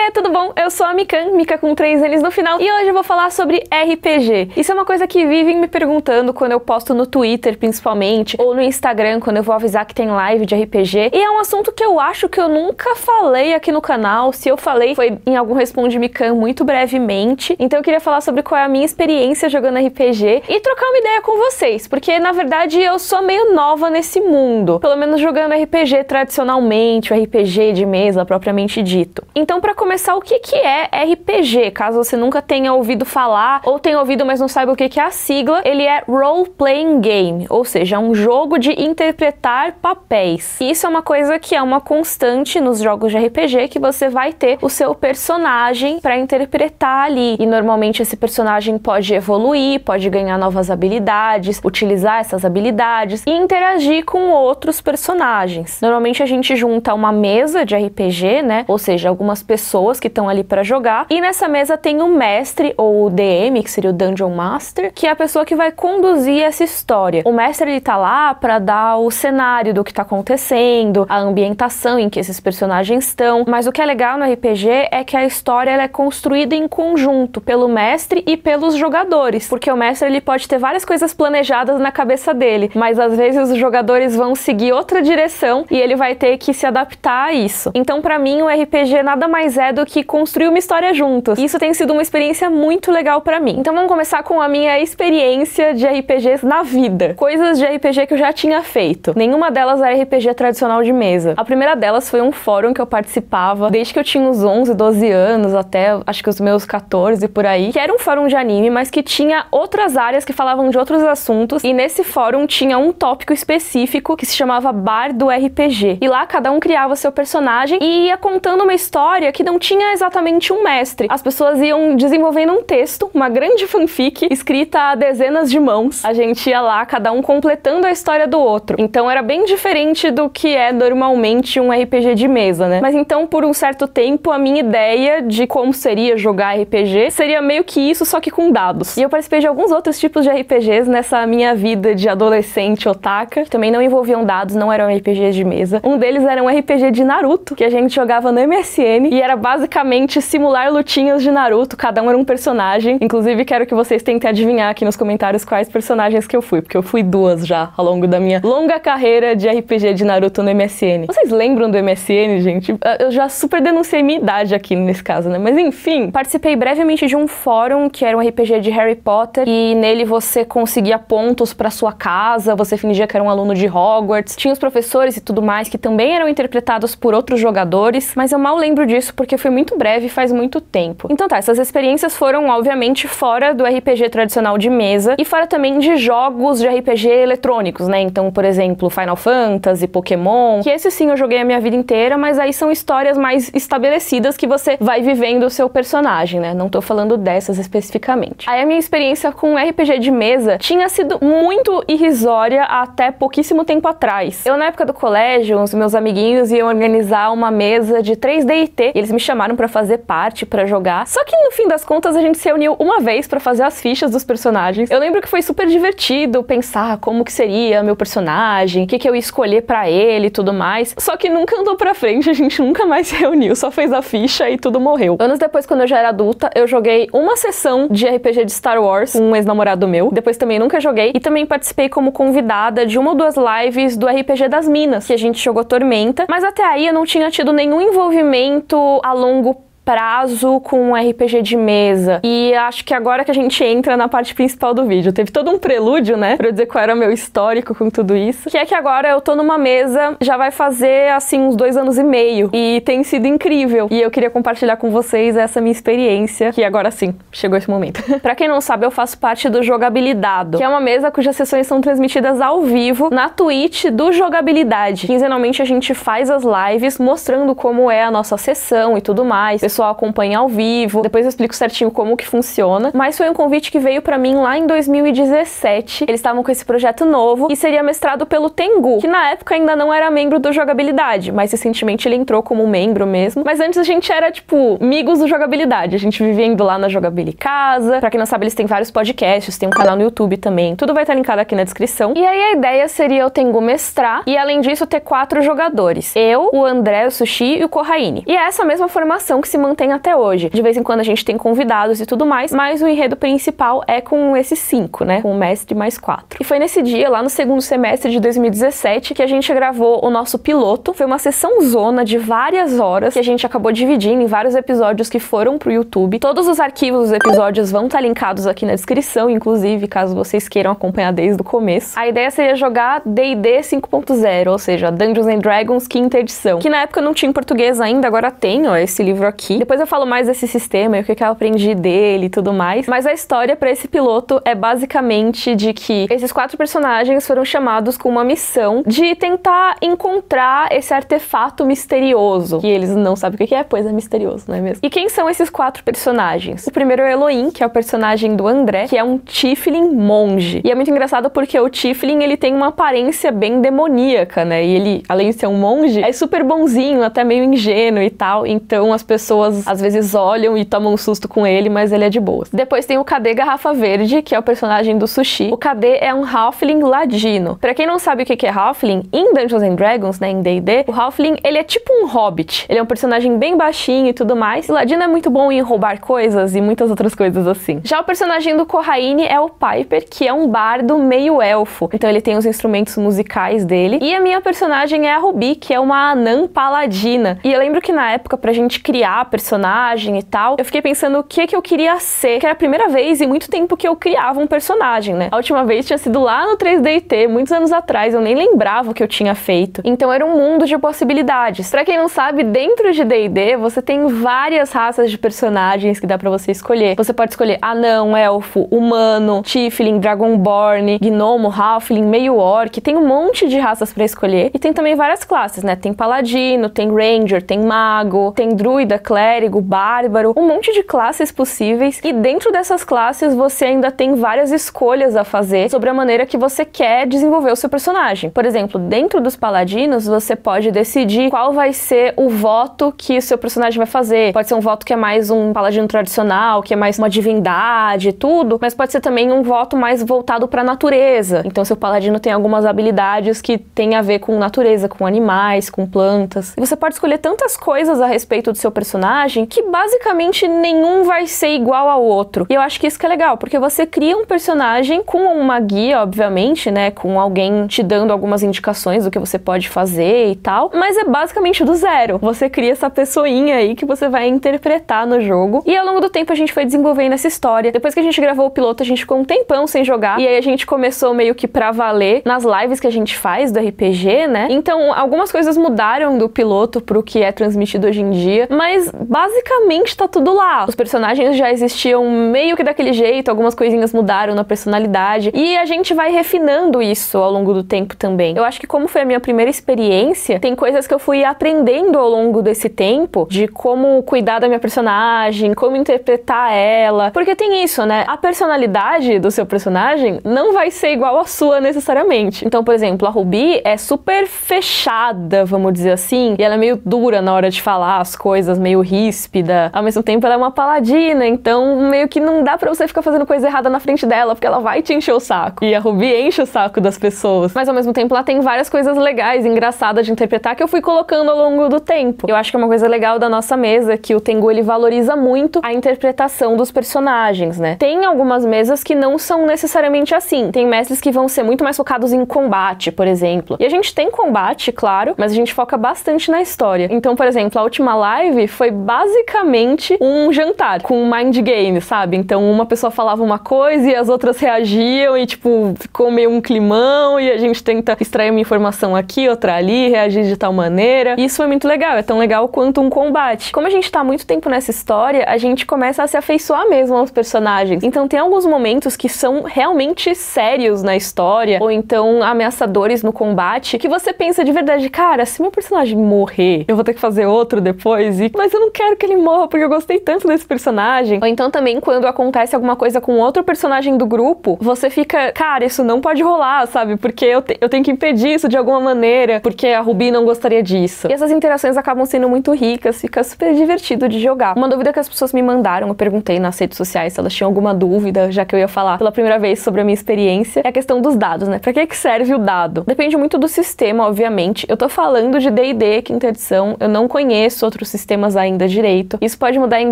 Oiê, tudo bom? Eu sou a Mikan, Mika com 3 N's no final, e hoje eu vou falar sobre RPG. Isso é uma coisa que vivem me perguntando quando eu posto no Twitter, principalmente, ou no Instagram, quando eu vou avisar que tem live de RPG. E é um assunto que eu acho que eu nunca falei aqui no canal. Se eu falei, foi em algum Responde Mikan muito brevemente. Então eu queria falar sobre qual é a minha experiência jogando RPG e trocar uma ideia com vocês, porque na verdade eu sou meio nova nesse mundo, pelo menos jogando RPG tradicionalmente, o RPG de mesa propriamente dito. Então, para começar, o que é RPG? Caso você nunca tenha ouvido falar, ou tenha ouvido, mas não saiba o que é a sigla, ele é Role Playing Game, ou seja, um jogo de interpretar papéis. E isso é uma coisa que é uma constante nos jogos de RPG, que você vai ter o seu personagem para interpretar ali. E normalmente esse personagem pode evoluir, pode ganhar novas habilidades, utilizar essas habilidades e interagir com outros personagens. Normalmente a gente junta uma mesa de RPG, né? Ou seja, algumas pessoas que estão ali para jogar, e nessa mesa tem o mestre ou o DM, que seria o Dungeon Master, que é a pessoa que vai conduzir essa história. O mestre, ele tá lá para dar o cenário do que tá acontecendo, a ambientação em que esses personagens estão, mas o que é legal no RPG é que a história ela é construída em conjunto pelo mestre e pelos jogadores, porque o mestre ele pode ter várias coisas planejadas na cabeça dele, mas às vezes os jogadores vão seguir outra direção e ele vai ter que se adaptar a isso. Então, para mim, o RPG nada mais é do que construir uma história juntos. Isso tem sido uma experiência muito legal para mim. Então, vamos começar com a minha experiência de RPGs na vida. Coisas de RPG que eu já tinha feito. Nenhuma delas era RPG tradicional de mesa. A primeira delas foi um fórum que eu participava desde que eu tinha uns 11, 12 anos, até acho que os meus 14 por aí, que era um fórum de anime, mas que tinha outras áreas que falavam de outros assuntos, e nesse fórum tinha um tópico específico que se chamava Bar do RPG. E lá cada um criava seu personagem e ia contando uma história que não tinha exatamente um mestre. As pessoas iam desenvolvendo um texto, uma grande fanfic, escrita a dezenas de mãos. A gente ia lá, cada um completando a história do outro. Então era bem diferente do que é normalmente um RPG de mesa, né? Mas então, por um certo tempo, a minha ideia de como seria jogar RPG seria meio que isso, só que com dados. E eu participei de alguns outros tipos de RPGs nessa minha vida de adolescente otaka, que também não envolviam dados, não eram RPGs de mesa. Um deles era um RPG de Naruto, que a gente jogava no MSN, e era basicamente simular lutinhas de Naruto, cada um era um personagem. Inclusive, quero que vocês tentem adivinhar aqui nos comentários quais personagens que eu fui, porque eu fui 2 já, ao longo da minha longa carreira de RPG de Naruto no MSN. Vocês lembram do MSN, gente? Eu já super denunciei minha idade aqui nesse caso, né? Mas enfim, participei brevemente de um fórum que era um RPG de Harry Potter, e nele você conseguia pontos pra sua casa, você fingia que era um aluno de Hogwarts, tinha os professores e tudo mais que também eram interpretados por outros jogadores, mas eu mal lembro disso porque foi muito breve e faz muito tempo. Então tá, essas experiências foram obviamente fora do RPG tradicional de mesa e fora também de jogos de RPG eletrônicos, né? Então, por exemplo, Final Fantasy, Pokémon, que esse sim eu joguei a minha vida inteira, mas aí são histórias mais estabelecidas que você vai vivendo o seu personagem, né? Não tô falando dessas especificamente. Aí a minha experiência com RPG de mesa tinha sido muito irrisória até pouquíssimo tempo atrás. Eu, na época do colégio, os meus amiguinhos iam organizar uma mesa de 3D&T, e eles me chamaram pra fazer parte, pra jogar. Só que no fim das contas a gente se reuniu uma vez pra fazer as fichas dos personagens. Eu lembro que foi super divertido pensar como que seria meu personagem, o que eu ia escolher pra ele e tudo mais. Só que nunca andou pra frente, a gente nunca mais se reuniu, só fez a ficha e tudo morreu. Anos depois, quando eu já era adulta, eu joguei uma sessão de RPG de Star Wars com um ex-namorado meu. Depois também nunca joguei, e também participei como convidada de uma ou 2 lives do RPG das Minas, que a gente jogou Tormenta, mas até aí eu não tinha tido nenhum envolvimento a longo prazo com um RPG de mesa. E acho que agora que a gente entra na parte principal do vídeo, teve todo um prelúdio, né, pra eu dizer qual era o meu histórico com tudo isso, que é que agora eu tô numa mesa, já vai fazer, assim, uns 2 anos e meio, e tem sido incrível, e eu queria compartilhar com vocês essa minha experiência, que agora sim, chegou esse momento. Pra quem não sabe, eu faço parte do Jogabilidade, que é uma mesa cujas sessões são transmitidas ao vivo na Twitch do Jogabilidade. Quinzenalmente a gente faz as lives mostrando como é a nossa sessão e tudo mais, o pessoal acompanha ao vivo, depois eu explico certinho como que funciona, mas foi um convite que veio pra mim lá em 2017, eles estavam com esse projeto novo, e seria mestrado pelo Tengu, que na época ainda não era membro do Jogabilidade, mas recentemente ele entrou como membro mesmo, mas antes a gente era, tipo, amigos do Jogabilidade, a gente vivia indo lá na Jogabilidade Casa, pra quem não sabe eles têm vários podcasts, tem um canal no YouTube também, tudo vai estar linkado aqui na descrição, e aí a ideia seria o Tengu mestrar, e além disso ter 4 jogadores, eu, o André, o Sushi e o Corraine, e é essa mesma formação que se mantém até hoje. De vez em quando a gente tem convidados e tudo mais, mas o enredo principal é com esses 5, né? Com o mestre mais 4. E foi nesse dia, lá no segundo semestre de 2017, que a gente gravou o nosso piloto. Foi uma sessão zona de várias horas, que a gente acabou dividindo em vários episódios que foram pro YouTube. Todos os arquivos dos episódios vão estar linkados aqui na descrição, inclusive, caso vocês queiram acompanhar desde o começo. A ideia seria jogar D&D 5.0, ou seja, Dungeons and Dragons 5ª edição, que na época não tinha em português ainda, agora tem, ó, esse livro aqui. Depois eu falo mais desse sistema e o que eu aprendi dele e tudo mais, mas a história pra esse piloto é basicamente de que esses 4 personagens foram chamados com uma missão de tentar encontrar esse artefato misterioso, que eles não sabem o que é, pois é misterioso, não é mesmo? E quem são esses 4 personagens? O primeiro é o Elohim, que é o personagem do André, que é um Tiefling monge. E é muito engraçado porque o Tiefling, ele tem uma aparência bem demoníaca, né? E ele, além de ser um monge, é super bonzinho, até meio ingênuo e tal. Então as pessoas às vezes olham e tomam um susto com ele, mas ele é de boa. Depois tem o KD Garrafa Verde, que é o personagem do Sushi. O KD é um Halfling ladino. Pra quem não sabe o que é Halfling, em Dungeons and Dragons, né, em D&D, o Halfling, ele é tipo um hobbit. Ele é um personagem bem baixinho e tudo mais. O ladino é muito bom em roubar coisas e muitas outras coisas assim. Já o personagem do Corraine é o Piper, que é um bardo meio elfo. Então ele tem os instrumentos musicais dele. E a minha personagem é a Ruby, que é uma anã paladina. E eu lembro que na época, pra gente criar a personagem e tal, eu fiquei pensando o que eu queria ser. Que era a primeira vez em muito tempo que eu criava um personagem, né? A última vez tinha sido lá no 3DT, muitos anos atrás, eu nem lembrava o que eu tinha feito. Então era um mundo de possibilidades. Pra quem não sabe, dentro de D&D, você tem várias raças de personagens que dá pra você escolher. Você pode escolher anão, elfo, humano, tiefling, dragonborn, gnomo, halfling, meio orc. Tem um monte de raças pra escolher. E tem também várias classes, né? Tem paladino, tem ranger, tem mago, tem druida, clérigo, bárbaro, um monte de classes possíveis. E dentro dessas classes, você ainda tem várias escolhas a fazer sobre a maneira que você quer desenvolver o seu personagem. Por exemplo, dentro dos paladinos, você pode decidir qual vai ser o voto que o seu personagem vai fazer. Pode ser um voto que é mais um paladino tradicional, que é mais uma divindade e tudo, mas pode ser também um voto mais voltado pra natureza. Então, seu paladino tem algumas habilidades que tem a ver com natureza, com animais, com plantas. E você pode escolher tantas coisas a respeito do seu personagem que basicamente nenhum vai ser igual ao outro. E eu acho que isso que é legal, porque você cria um personagem com uma guia, obviamente, né, com alguém te dando algumas indicações do que você pode fazer e tal, mas é basicamente do zero. Você cria essa pessoinha aí que você vai interpretar no jogo. E ao longo do tempo a gente foi desenvolvendo essa história. Depois que a gente gravou o piloto, a gente ficou um tempão sem jogar, e aí a gente começou meio que pra valer nas lives que a gente faz do RPG, né? Então, algumas coisas mudaram do piloto pro que é transmitido hoje em dia, mas basicamente tá tudo lá. Os personagens já existiam meio que daquele jeito, algumas coisinhas mudaram na personalidade, e a gente vai refinando isso ao longo do tempo também. Eu acho que como foi a minha primeira experiência, tem coisas que eu fui aprendendo ao longo desse tempo, de como cuidar da minha personagem, como interpretar ela, porque tem isso, né? A personalidade do seu personagem não vai ser igual à sua necessariamente. Então, por exemplo, a Ruby é super fechada, vamos dizer assim, e ela é meio dura na hora de falar as coisas, meio ríspida. Ao mesmo tempo, ela é uma paladina, então meio que não dá pra você ficar fazendo coisa errada na frente dela, porque ela vai te encher o saco. E a Ruby enche o saco das pessoas. Mas ao mesmo tempo, ela tem várias coisas legais, engraçadas de interpretar, que eu fui colocando ao longo do tempo. Eu acho que é uma coisa legal da nossa mesa, que o Tengu, ele valoriza muito a interpretação dos personagens, né? Tem algumas mesas que não são necessariamente assim. Tem mestres que vão ser muito mais focados em combate, por exemplo. E a gente tem combate, claro, mas a gente foca bastante na história. Então, por exemplo, a última live foi basicamente um jantar com um mind game, sabe? Então, uma pessoa falava uma coisa e as outras reagiam e, tipo, ficou meio um climão e a gente tenta extrair uma informação aqui, outra ali, reagir de tal maneira. E isso é muito legal, é tão legal quanto um combate. Como a gente tá há muito tempo nessa história, a gente começa a se afeiçoar mesmo aos personagens. Então, tem alguns momentos que são realmente sérios na história, ou então ameaçadores no combate, que você pensa de verdade, cara, se meu personagem morrer, eu vou ter que fazer outro depois, mas eu não quero que ele morra porque eu gostei tanto desse personagem. Ou então também quando acontece alguma coisa com outro personagem do grupo, você fica, cara, isso não pode rolar, sabe? Porque eu tenho que impedir isso de alguma maneira, porque a Ruby não gostaria disso. E essas interações acabam sendo muito ricas, fica super divertido de jogar. Uma dúvida que as pessoas me mandaram, eu perguntei nas redes sociais se elas tinham alguma dúvida, já que eu ia falar pela primeira vez sobre a minha experiência, é a questão dos dados, né? Pra que serve o dado? Depende muito do sistema, obviamente. Eu tô falando de D&D, 5ª edição, eu não conheço outros sistemas ainda ainda direito. Isso pode mudar em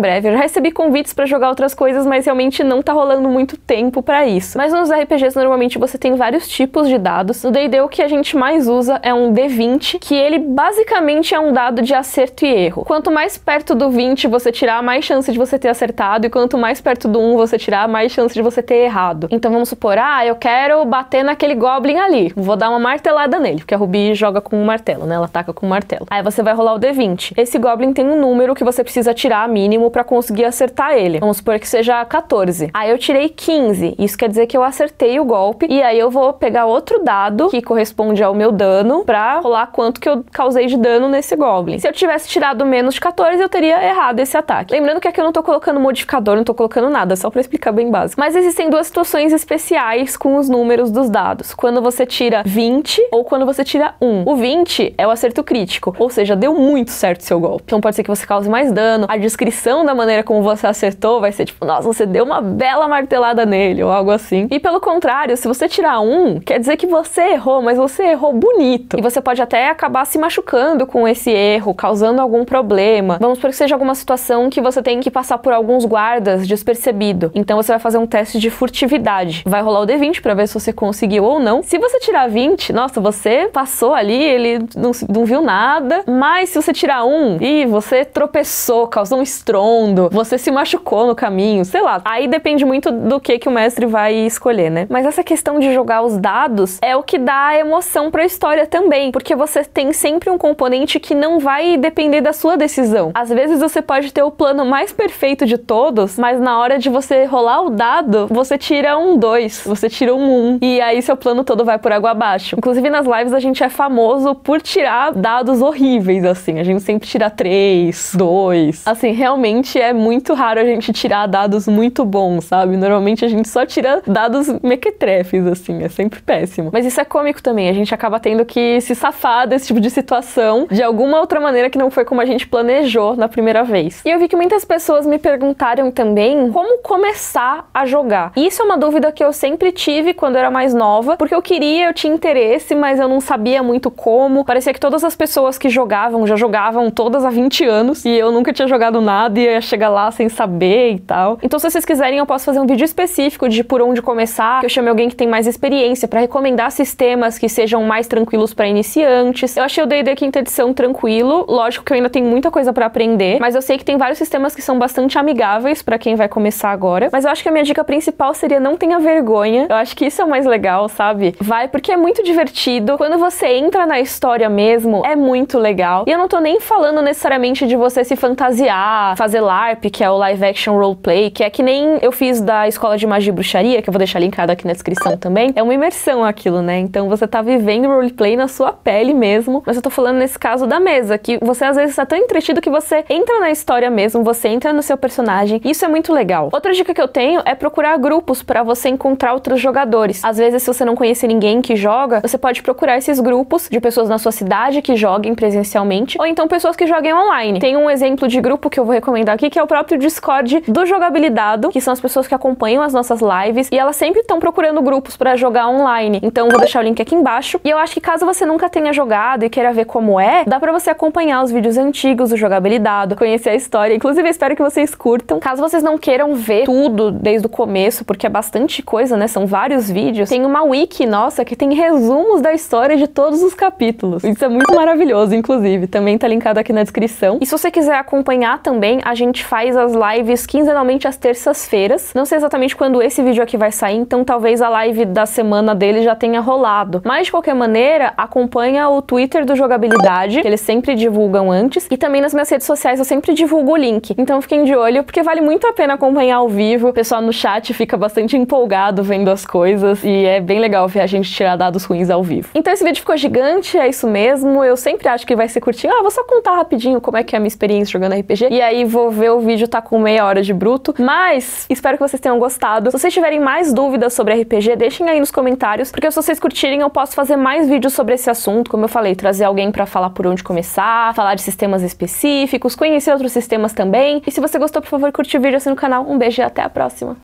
breve. Eu já recebi convites pra jogar outras coisas, mas realmente não tá rolando muito tempo pra isso. Mas nos RPGs, normalmente, você tem vários tipos de dados. No D&D, o que a gente mais usa é um D20, que ele basicamente é um dado de acerto e erro. Quanto mais perto do 20 você tirar, mais chance de você ter acertado, e quanto mais perto do 1 você tirar, mais chance de você ter errado. Então vamos supor, eu quero bater naquele Goblin ali, vou dar uma martelada nele, porque a Ruby joga com um martelo, né? Ela ataca com um martelo. Aí você vai rolar o D20. Esse Goblin tem um número que você precisa tirar mínimo pra conseguir acertar ele. Vamos supor que seja 14. Aí eu tirei 15. Isso quer dizer que eu acertei o golpe, e aí eu vou pegar outro dado que corresponde ao meu dano pra rolar quanto que eu causei de dano nesse Goblin. Se eu tivesse tirado menos de 14, eu teria errado esse ataque. Lembrando que aqui eu não tô colocando modificador, não tô colocando nada, só pra explicar bem básico. Mas existem duas situações especiais com os números dos dados. Quando você tira 20 ou quando você tira 1. O 20 é o acerto crítico, ou seja, deu muito certo seu golpe. Então pode ser que você cause mais dano. A descrição da maneira como você acertou vai ser tipo, nossa, você deu uma bela martelada nele, ou algo assim. E pelo contrário, se você tirar 1, quer dizer que você errou, mas você errou bonito. E você pode até acabar se machucando com esse erro, causando algum problema. Vamos supor que seja alguma situação que você tem que passar por alguns guardas despercebido. Então você vai fazer um teste de furtividade. Vai rolar o D20 pra ver se você conseguiu ou não. Se você tirar 20, nossa, você passou ali, ele não viu nada. Mas se você tirar 1 e você tropeçou, causou um estrondo, você se machucou no caminho, sei lá. Aí depende muito do que o mestre vai escolher, né? Mas essa questão de jogar os dados é o que dá a emoção pra história também, porque você tem sempre um componente que não vai depender da sua decisão. Às vezes você pode ter o plano mais perfeito de todos, mas na hora de você rolar o dado, você tira um 2, você tira um 1, e aí seu plano todo vai por água abaixo. Inclusive nas lives a gente é famoso por tirar dados horríveis, assim. A gente sempre tira 3, 2. Assim, realmente é muito raro a gente tirar dados muito bons, sabe? Normalmente a gente só tira dados mequetrefes, assim. É sempre péssimo. Mas isso é cômico também. A gente acaba tendo que se safar desse tipo de situação de alguma outra maneira que não foi como a gente planejou na primeira vez. E eu vi que muitas pessoas me perguntaram também como começar a jogar. E isso é uma dúvida que eu sempre tive quando eu era mais nova, porque eu tinha interesse, mas eu não sabia muito como. Parecia que todas as pessoas que jogavam, já jogavam todas há 20 anos, e eu nunca tinha jogado nada e ia chegar lá sem saber e tal. Então se vocês quiserem, eu posso fazer um vídeo específico de por onde começar, que eu chame alguém que tem mais experiência pra recomendar sistemas que sejam mais tranquilos pra iniciantes. Eu achei o D&D Quinta Edição tranquilo, lógico que eu ainda tenho muita coisa pra aprender, mas eu sei que tem vários sistemas que são bastante amigáveis pra quem vai começar agora. Mas eu acho que a minha dica principal seria não tenha vergonha. Eu acho que isso é o mais legal, sabe? Vai, porque é muito divertido. Quando você entra na história mesmo, é muito legal. E eu não tô nem falando necessariamente de você se fantasiar, fazer LARP, que é o Live Action Roleplay, que é que nem eu fiz da Escola de Magia e Bruxaria, que eu vou deixar linkado aqui na descrição também. É uma imersão aquilo, né? Então você tá vivendo o roleplay na sua pele mesmo. Mas eu tô falando nesse caso da mesa, que você às vezes tá tão entretido que você entra na história mesmo, você entra no seu personagem. Isso é muito legal. Outra dica que eu tenho é procurar grupos pra você encontrar outros jogadores. Às vezes, se você não conhece ninguém que joga, você pode procurar esses grupos de pessoas na sua cidade que joguem presencialmente, ou então pessoas que joguem online. Tem um exemplo de grupo que eu vou recomendar aqui, que é o próprio Discord do Jogabilidado, que são as pessoas que acompanham as nossas lives, e elas sempre estão procurando grupos pra jogar online. Então, vou deixar o link aqui embaixo. E eu acho que caso você nunca tenha jogado e queira ver como é, dá pra você acompanhar os vídeos antigos do Jogabilidado, conhecer a história. Inclusive, eu espero que vocês curtam. Caso vocês não queiram ver tudo desde o começo, porque é bastante coisa, né? São vários vídeos. Tem uma wiki nossa que tem resumos da história de todos os capítulos. Isso é muito maravilhoso, inclusive. Também tá linkado aqui na descrição. E se você quiser acompanhar também, a gente faz as lives quinzenalmente às terças-feiras. Não sei exatamente quando esse vídeo aqui vai sair, então talvez a live da semana dele já tenha rolado. Mas, de qualquer maneira, acompanha o Twitter do Jogabilidade, que eles sempre divulgam antes. E também nas minhas redes sociais eu sempre divulgo o link. Então fiquem de olho, porque vale muito a pena acompanhar ao vivo. O pessoal no chat fica bastante empolgado vendo as coisas e é bem legal ver a gente tirar dados ruins ao vivo. Então esse vídeo ficou gigante, é isso mesmo. Eu sempre acho que vai ser curtinho. Vou só contar rapidinho como é que é a minha experiência jogando RPG. E aí vou ver o vídeo tá com meia hora de bruto. Mas espero que vocês tenham gostado. Se vocês tiverem mais dúvidas sobre RPG, deixem aí nos comentários, porque se vocês curtirem eu posso fazer mais vídeos sobre esse assunto. Como eu falei, trazer alguém pra falar por onde começar, falar de sistemas específicos, conhecer outros sistemas também. E se você gostou, por favor, curte o vídeo assim no canal. Um beijo e até a próxima!